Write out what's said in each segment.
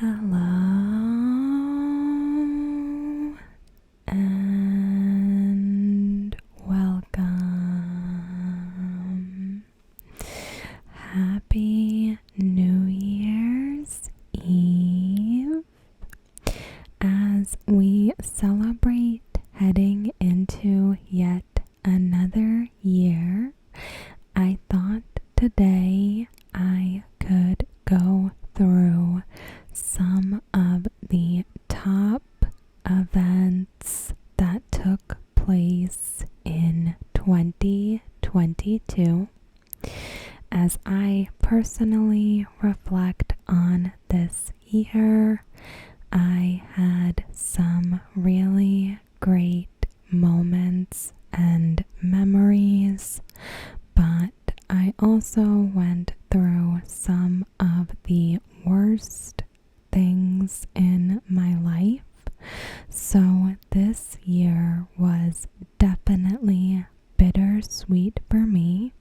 Hello and welcome. Happy New Year's Eve as we celebrate heading into yet another year. I thought today I could go through some of the top events that took place in 2022 as I personally reflect on this year. I had some really great moments and memories, but I also went through some of the worst things in my life. So this year was definitely bittersweet for me,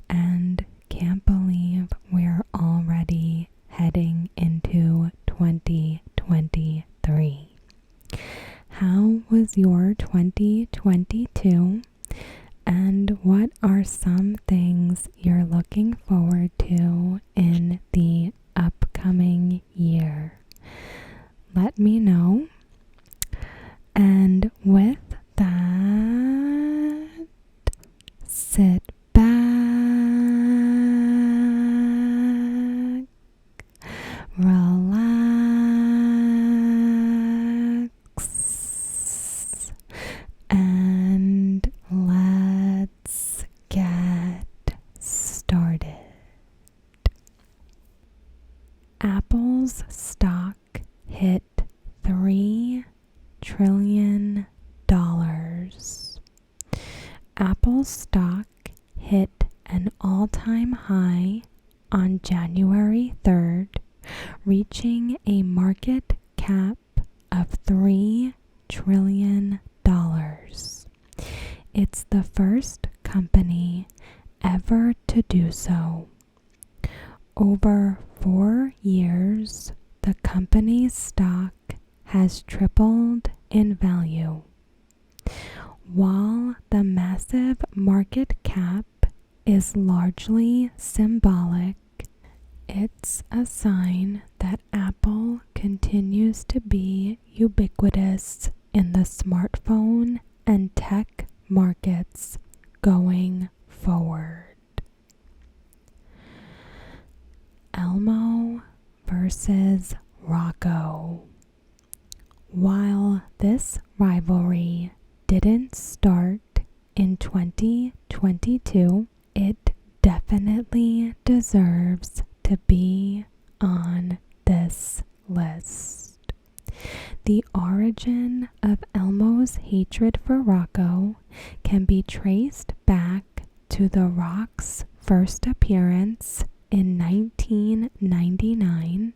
and can't believe we're already heading into 2023. How was your 2022? And what are some things you're looking forward to in the upcoming year? Let me know. And with that, sit back, relax, and let's get started. Apple's stock hit $3 trillion. Apple's stock hit an all-time high on January 3rd, reaching a market cap of $3 trillion. It's the first company ever to do so. Over 4 years, the company's stock has tripled in value. While the massive market cap is largely symbolic, it's a sign that Apple continues to be ubiquitous in the smartphone and tech markets going forward. Elmo versus Rocco. While this rivalry didn't start in 2022, it definitely deserves to be on this list. The origin of Elmo's hatred for Rocco can be traced back to The Rock's first appearance in 1999,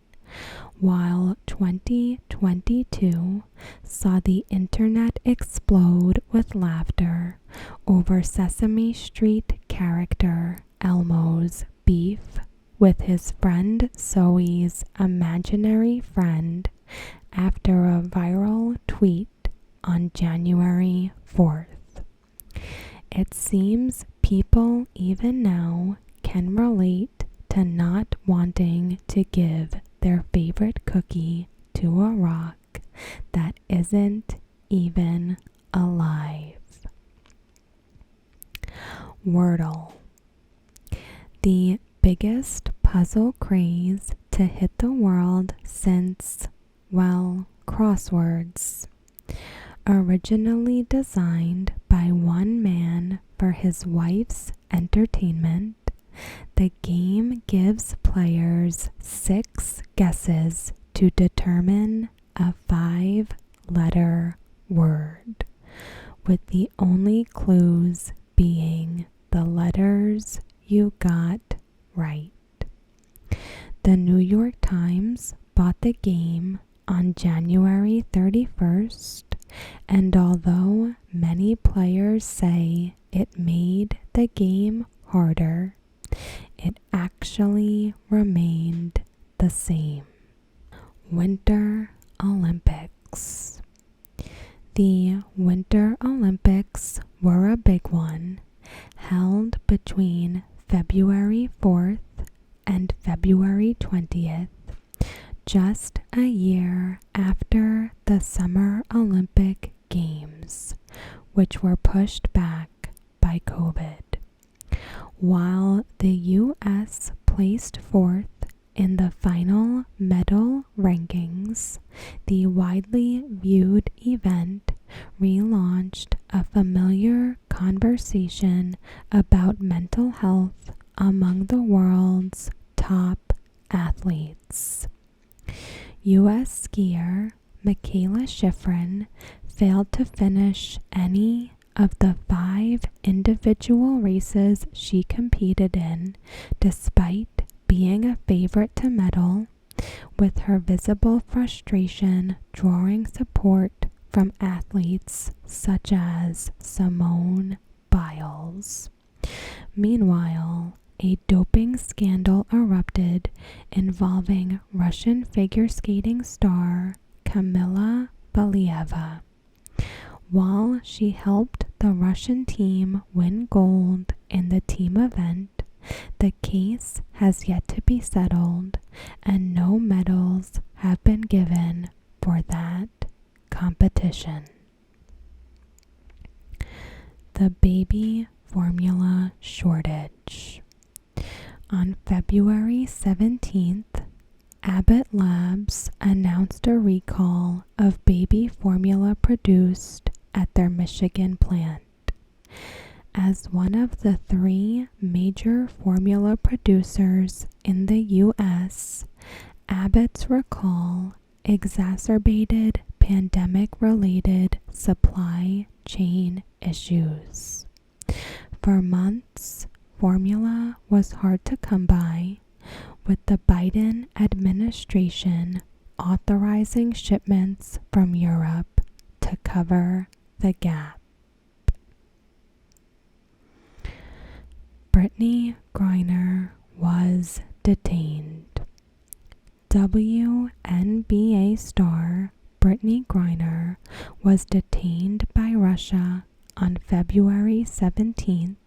while 2022 saw the internet explode with laughter over Sesame Street character Elmo's beef with his friend Zoe's imaginary friend after a viral tweet on January 4th. It seems people even now can relate to not wanting to give their favorite cookie to a rock that isn't even alive. Wordle. The biggest puzzle craze to hit the world since, well, crosswords. Originally designed by one man for his wife's entertainment, the game gives players 6 guesses to determine a 5-letter word, with the only clues being the letters you got right. The New York Times bought the game on January 31st, and although many players say it made the game harder, it actually remained the same. Winter Olympics. The Winter Olympics were a big one, held between February 4th and February 20th, just a year after the Summer Olympic Games, which were pushed back by COVID. While the U.S. placed fourth in the final medal rankings, the widely viewed event relaunched a familiar conversation about mental health among the world's top athletes. U.S. skier Michaela Schifrin failed to finish any of the 5 individual races she competed in, despite being a favorite to medal, with her visible frustration drawing support from athletes such as Simone Biles. Meanwhile, a doping scandal erupted involving Russian figure skating star Kamila Valieva. While she helped the Russian team win gold in the team event, the case has yet to be settled, and no medals have been given for that competition. The baby formula shortage. On February 17th, Abbott Labs announced a recall of baby formula produced at their Michigan plant. As one of the 3 major formula producers in the U.S., Abbott's recall exacerbated pandemic-related supply chain issues. For months, formula was hard to come by, with the Biden administration authorizing shipments from Europe to cover the gap. Brittany Griner was detained. WNBA star Brittany Griner was detained by Russia on February 17th,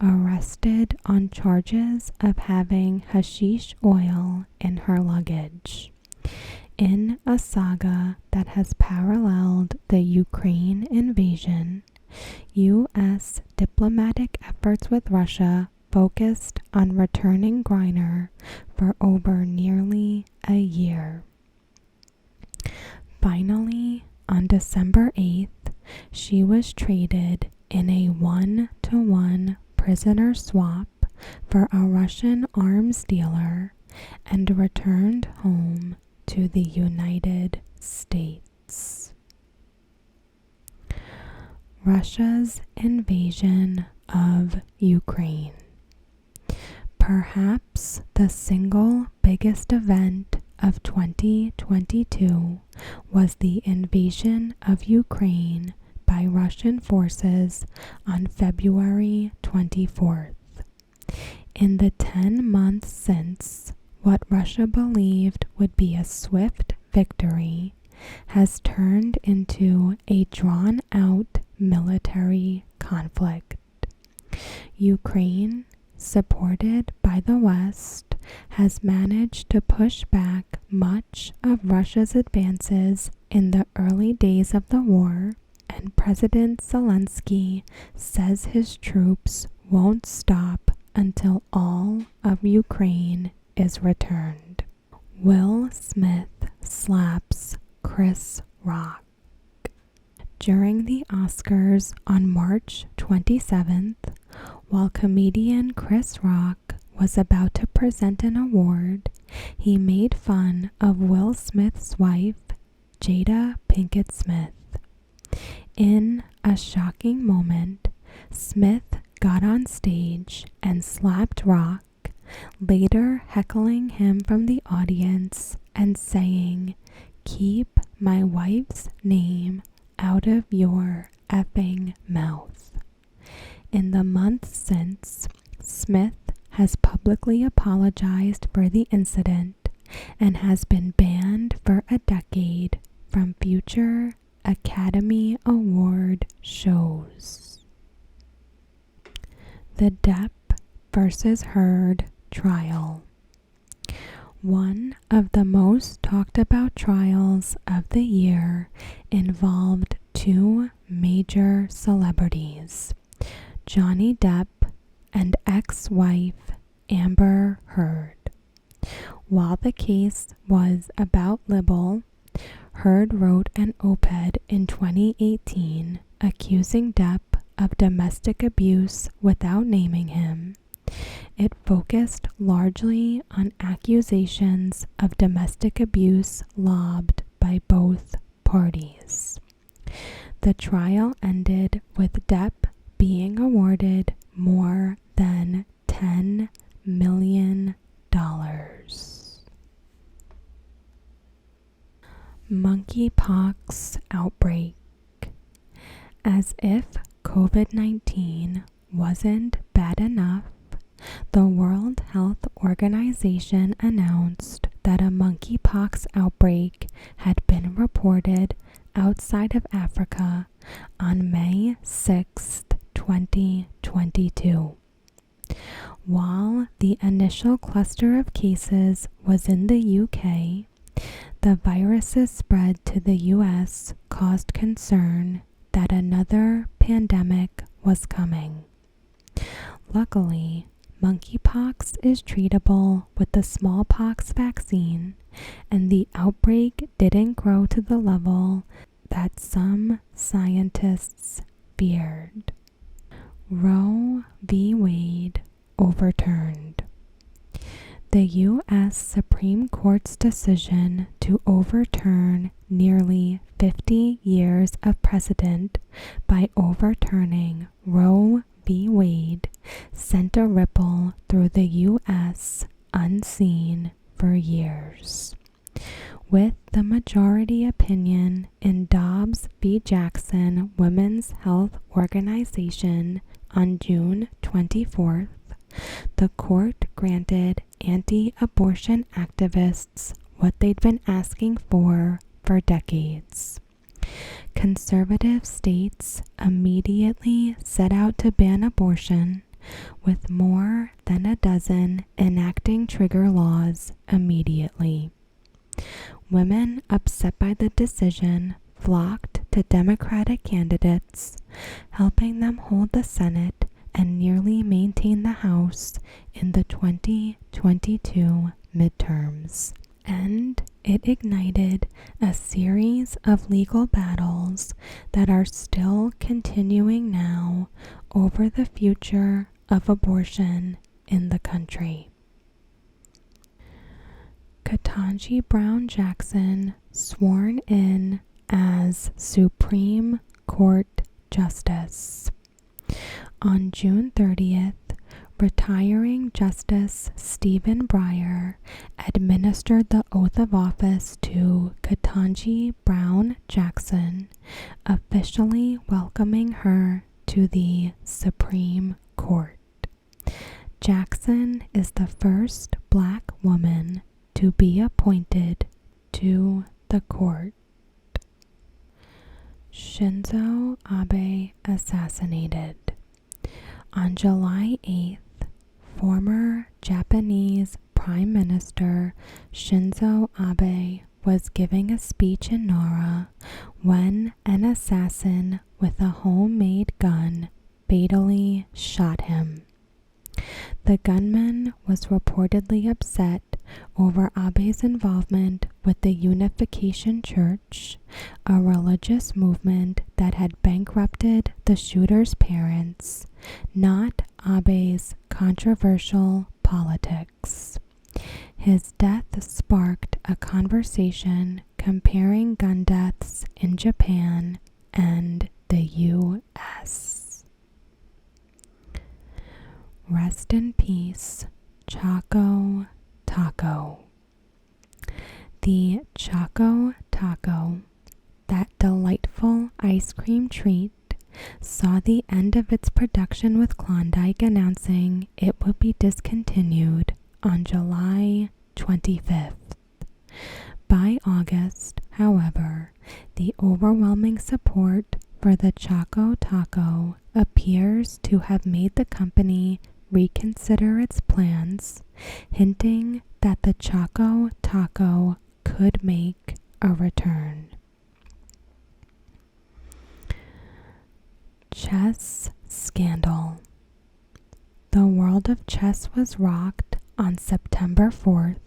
arrested on charges of having hashish oil in her luggage, in a saga that has paralleled the Ukraine invasion. U.S. diplomatic efforts with Russia focused on returning Griner for over nearly a year. Finally, on December 8th, she was traded in a 1-to-1 prisoner swap for a Russian arms dealer and returned home to the United States. Russia's invasion of Ukraine. Perhaps the single biggest event of 2022 was the invasion of Ukraine by Russian forces on February 24th. In the 10 months since, what Russia believed would be a swift victory has turned into a drawn-out military conflict. Ukraine, supported by the West, has managed to push back much of Russia's advances in the early days of the war, and President Zelensky says his troops won't stop until all of Ukraine is returned. Will Smith slaps Chris Rock. During the Oscars on March 27th, while comedian Chris Rock was about to present an award, he made fun of Will Smith's wife, Jada Pinkett Smith. In a shocking moment, Smith got on stage and slapped Rock, later heckling him from the audience and saying, "Keep my wife's name out of your effing mouth." In the months since, Smith has publicly apologized for the incident and has been banned for a decade from future Academy Award shows. The Depp versus Heard trial. One of the most talked about trials of the year involved two major celebrities, Johnny Depp and ex-wife Amber Heard. While the case was about libel, Heard wrote an op-ed in 2018 accusing Depp of domestic abuse without naming him. It focused largely on accusations of domestic abuse lobbed by both parties. The trial ended with Depp being awarded more than $10 million. Monkeypox outbreak. As if COVID-19 wasn't bad enough, the World Health Organization announced that a monkeypox outbreak had been reported outside of Africa on May 6, 2022. While the initial cluster of cases was in the UK, the virus's spread to the US caused concern that another pandemic was coming. Luckily, monkeypox is treatable with the smallpox vaccine, and the outbreak didn't grow to the level that some scientists feared. Roe v. Wade overturned. The U.S. Supreme Court's decision to overturn nearly 50 years of precedent by overturning Roe v. Wade sent a ripple through the U.S. unseen for years. With the majority opinion in Dobbs v. Jackson Women's Health Organization on June 24th, the court granted anti-abortion activists what they'd been asking for decades. Conservative states immediately set out to ban abortion, with more than a dozen enacting trigger laws immediately. Women upset by the decision flocked to Democratic candidates, helping them hold the Senate and nearly maintain the House in the 2022 midterms. And it ignited a series of legal battles that are still continuing now over the future of abortion in the country. Ketanji Brown Jackson sworn in as Supreme Court Justice. On June 30th, retiring Justice Stephen Breyer administered the oath of office to Ketanji Brown Jackson, officially welcoming her to the Supreme Court. Jackson is the first Black woman to be appointed to the court. Shinzo Abe assassinated. On July 8th, former Japanese Prime Minister Shinzo Abe was giving a speech in Nara when an assassin with a homemade gun fatally shot him. The gunman was reportedly upset over Abe's involvement with the Unification Church, a religious movement that had bankrupted the shooter's parents, not Abe's controversial politics. His death sparked a conversation comparing gun deaths in Japan and the U.S. Rest in peace, Choco Taco. The Choco Taco, that delightful ice cream treat, saw the end of its production with Klondike announcing it would be discontinued on July 25th. By August, however, the overwhelming support for the Choco Taco appears to have made the company reconsider its plans, hinting that the Choco Taco could make a return. Chess scandal. The world of chess was rocked on September 4th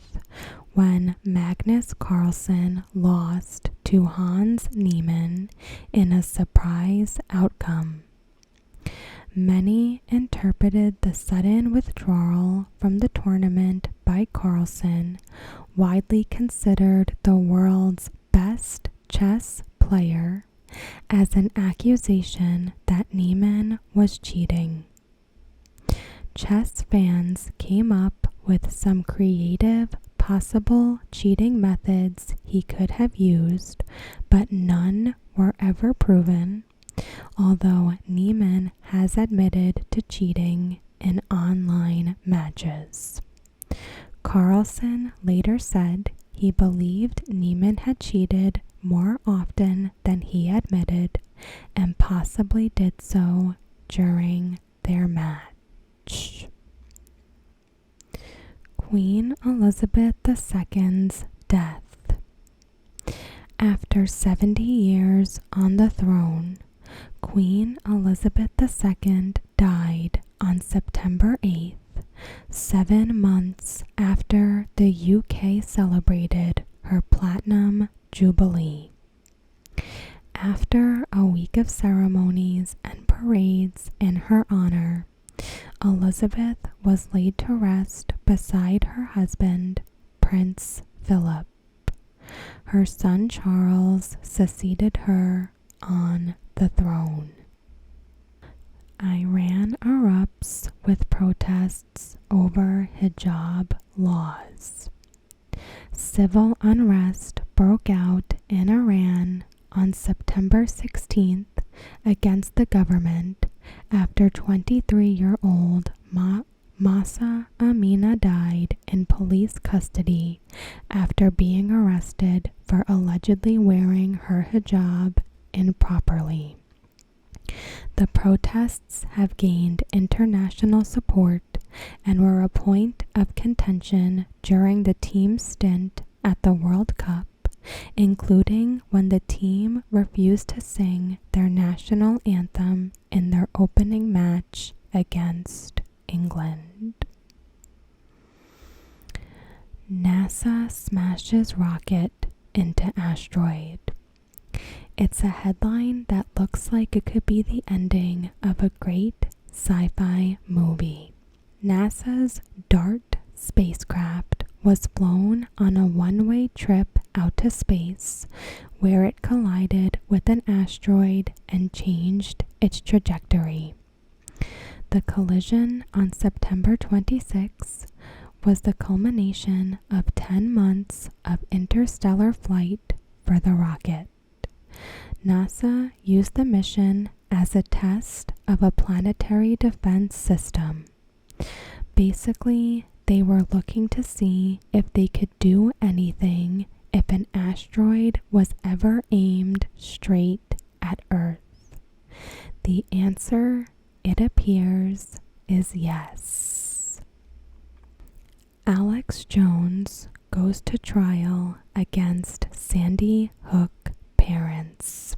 when Magnus Carlsen lost to Hans Niemann in a surprise outcome. Many interpreted the sudden withdrawal from the tournament by Carlsen, widely considered the world's best chess player, as an accusation that Niemann was cheating. Chess fans came up with some creative possible cheating methods he could have used, but none were ever proven, although Niemann has admitted to cheating in online matches. Carlsen later said he believed Niemann had cheated more often than he admitted, and possibly did so during their match. Queen Elizabeth II's death. After 70 years on the throne, Queen Elizabeth II died on September 8th, 7 months after the UK celebrated her Platinum Jubilee. After a week of ceremonies and parades in her honor, Elizabeth was laid to rest beside her husband, Prince Philip. Her son Charles succeeded her on the throne. Iran erupts with protests over hijab laws. Civil unrest broke out in Iran on September 16th against the government after 23-year-old Mahsa Amina died in police custody after being arrested for allegedly wearing her hijab improperly. The protests have gained international support and were a point of contention during the team's stint at the World Cup, including when the team refused to sing their national anthem in their opening match against England. NASA smashes rocket into asteroid. It's a headline that looks like it could be the ending of a great sci-fi movie. NASA's DART spacecraft was flown on a one-way trip out to space, where it collided with an asteroid and changed its trajectory. The collision on September 26 was the culmination of 10 months of interstellar flight for the rocket. NASA used the mission as a test of a planetary defense system. Basically, they were looking to see if they could do anything if an asteroid was ever aimed straight at Earth. The answer, it appears, is yes. Alex Jones goes to trial against Sandy Hook parents.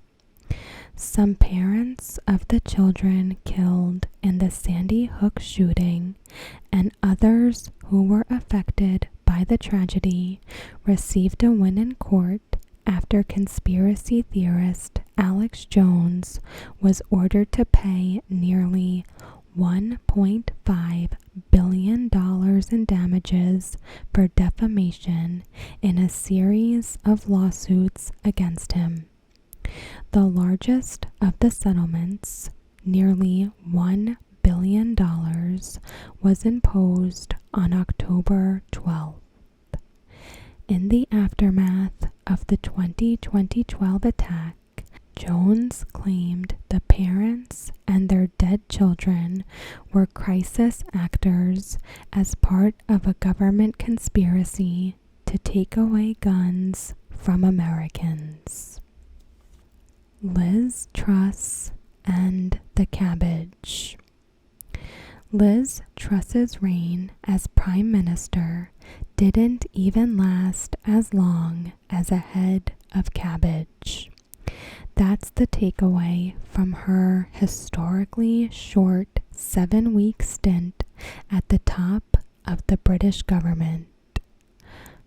Some parents of the children killed in the Sandy Hook shooting and others who were affected by the tragedy received a win in court after conspiracy theorist Alex Jones was ordered to pay nearly $1.5 billion in damages for defamation in a series of lawsuits against him. The largest of the settlements, nearly $1 billion, was imposed on October 12th. In the aftermath of the 2012 attack, Jones claimed the parents and their dead children were crisis actors as part of a government conspiracy to to take away guns from Americans. Liz Truss and the cabbage. Liz Truss's reign as Prime Minister didn't even last as long as a head of cabbage. That's the takeaway from her historically short 7-week stint at the top of the British government.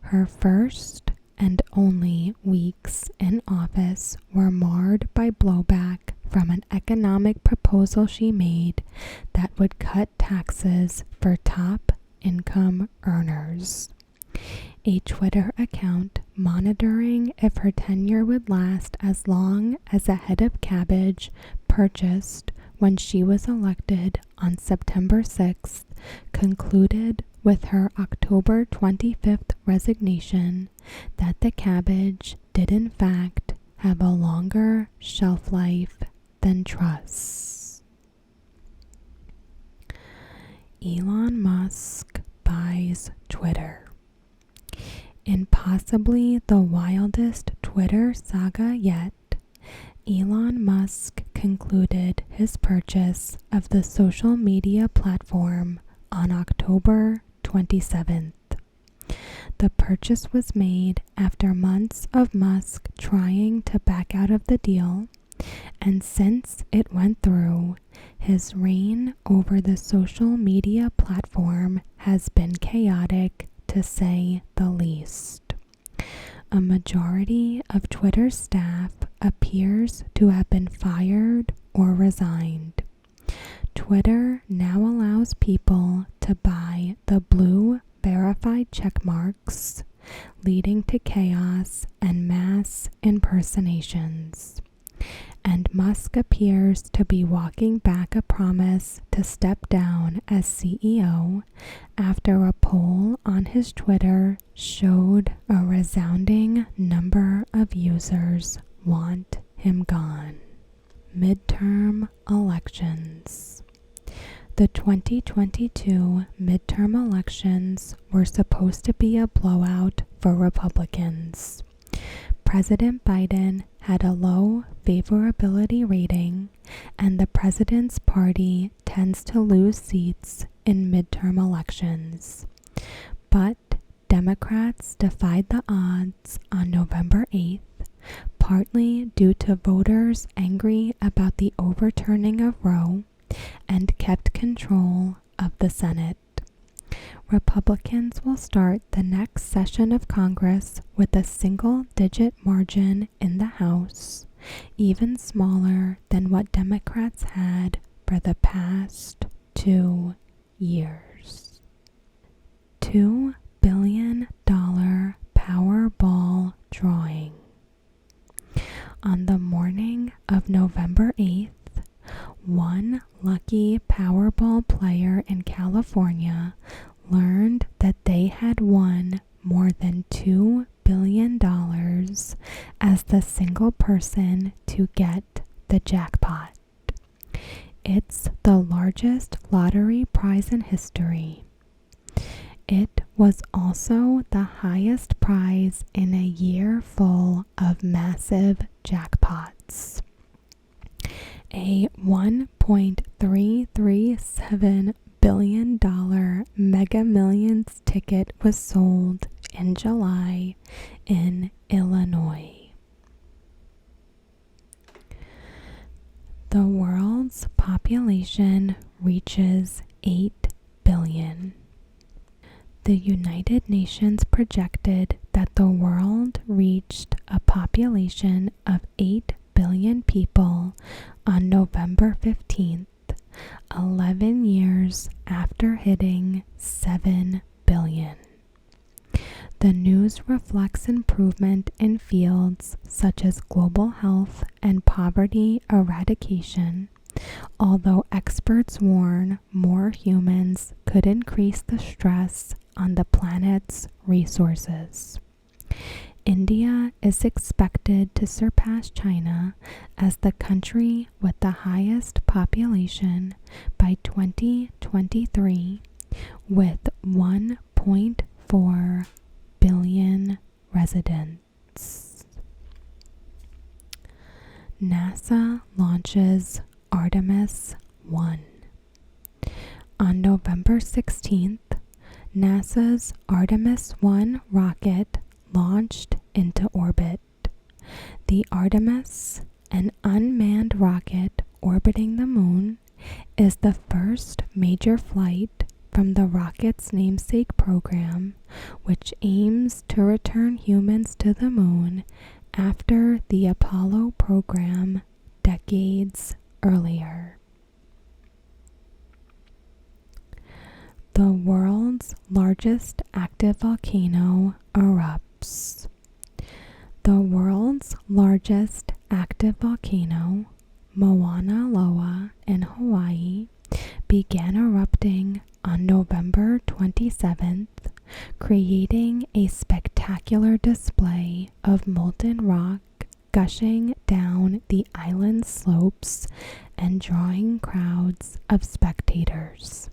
Her first and only weeks in office were marred by blowback from an economic proposal she made that would cut taxes for top income earners. A Twitter account monitoring if her tenure would last as long as a head of cabbage purchased when she was elected on September 6th concluded with her October 25th resignation that the cabbage did in fact have a longer shelf life than Truss. Elon Musk buys Twitter. In possibly the wildest Twitter saga yet, Elon Musk concluded his purchase of the social media platform on October 27th. The purchase was made after months of Musk trying to back out of the deal, and since it went through, his reign over the social media platform has been chaotic, to say the least. A majority of Twitter staff appears to have been fired or resigned. Twitter now allows people to buy the blue verified checkmarks, leading to chaos and mass impersonations. And Musk appears to be walking back a promise to step down as CEO after a poll on his Twitter showed a resounding number of users want him gone. Midterm elections. The 2022 midterm elections were supposed to be a blowout for Republicans. President Biden had a low favorability rating, and the president's party tends to lose seats in midterm elections. But Democrats defied the odds on November 8th, partly due to voters angry about the overturning of Roe, and kept control of the Senate. Republicans will start the next session of Congress with a single-digit margin in the House, even smaller than what Democrats had for the past 2 years. $2 billion Powerball drawing. On the morning of November 8th, one lucky Powerball player in California learned that they had won more than $2 billion as the single person to get the jackpot. It's the largest lottery prize in history. It was also the highest prize in a year full of massive jackpots. A $1.337 billion Mega Millions ticket was sold in July in Illinois. The world's population reaches 8 billion. The United Nations projected that the world reached a population of 8 billion people on November 15th, 11 years after hitting 7 billion. The news reflects improvement in fields such as global health and poverty eradication, although experts warn more humans could increase the stress on the planet's resources. India is expected to surpass China as the country with the highest population by 2023, with 1.4 billion. billion residents. NASA launches Artemis 1. On November 16th, NASA's Artemis 1 rocket launched into orbit. The Artemis, an unmanned rocket orbiting the moon, is the first major flight from the rocket's namesake program, which aims to return humans to the moon after the Apollo program decades earlier. The world's largest active volcano erupts. The world's largest active volcano, Mauna Loa in Hawaii, began erupting on November 27th, creating a spectacular display of molten rock gushing down the island's slopes and drawing crowds of spectators.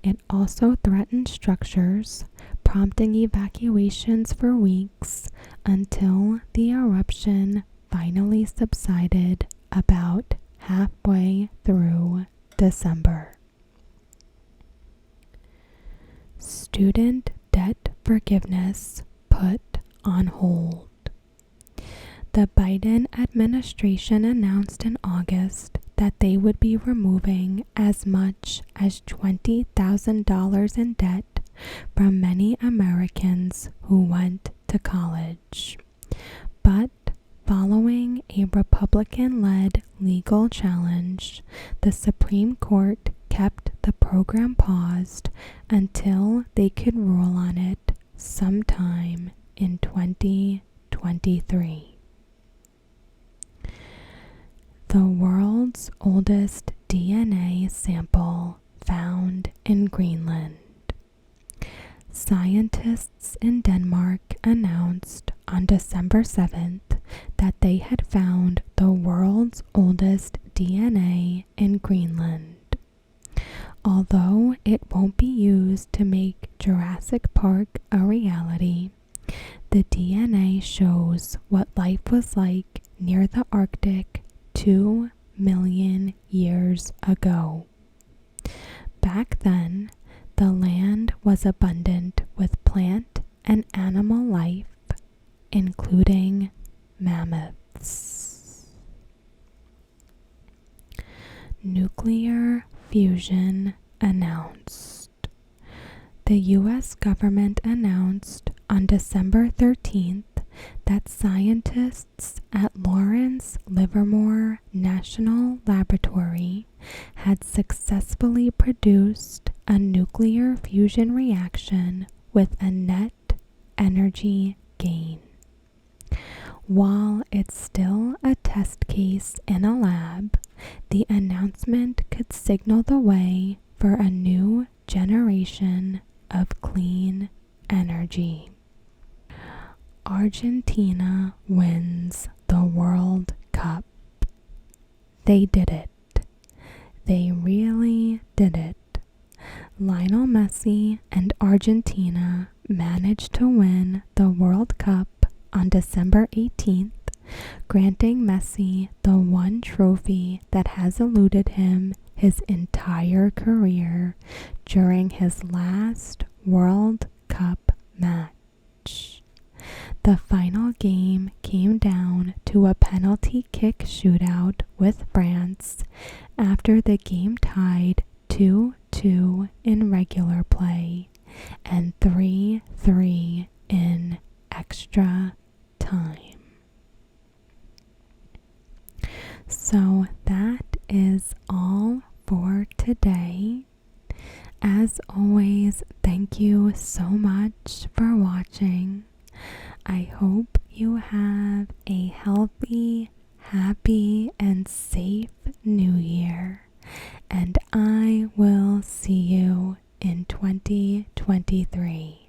It also threatened structures, prompting evacuations for weeks until the eruption finally subsided about halfway through December. Student debt forgiveness put on hold. The Biden administration announced in August that they would be removing as much as $20,000 in debt from many Americans who went to college. But following a Republican-led legal challenge, the Supreme Court kept the program paused until they could rule on it sometime in 2023. The world's oldest DNA sample found in Greenland. Scientists in Denmark announced on December 7th that they had found the world's oldest DNA in Greenland. Although it won't be used to make Jurassic Park a reality, the DNA shows what life was like near the Arctic 2 million years ago. Back then, the land was abundant with plant and animal life, including mammoths. Nuclear fusion announced. The U.S. government announced on December 13th that scientists at Lawrence Livermore National Laboratory had successfully produced a nuclear fusion reaction with a net energy gain. While it's still a test case in a lab, the announcement could signal the way for a new generation of clean energy. Argentina wins the World Cup. They did it. They really did it. Lionel Messi and Argentina managed to win the World Cup on December 18th, granting Messi the one trophy that has eluded him his entire career during his last World Cup match. The final game came down to a penalty kick shootout with France after the game tied 2-2 in regular play and 3-3 in extra time. So that is all for today. As always, thank you so much for watching. I hope you have a healthy, happy, and safe new year, and I will see you in 2023.